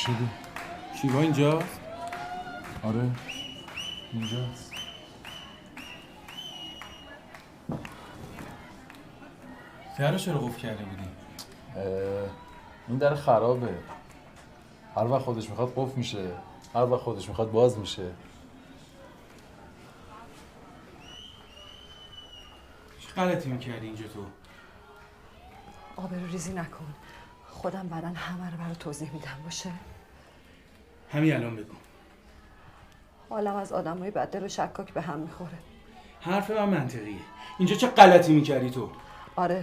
شده؟ شیوا اینجاست؟ آره اینجاست. در چرا قفل کرده بودی؟ این در خرابه. هر وقت خودش میخواد قفل میشه، هر وقت خودش میخواد باز میشه. چه غلطی میکردی اینجا تو؟ آبرو ریزی نکن. خودم بعداً همه رو برات توضیح میدم باشه؟ همین الان بگو. حالم از آدمای بددل و شکاک به هم میخوره. حرف من منطقیه. اینجا چه غلطی میکردی تو؟ آره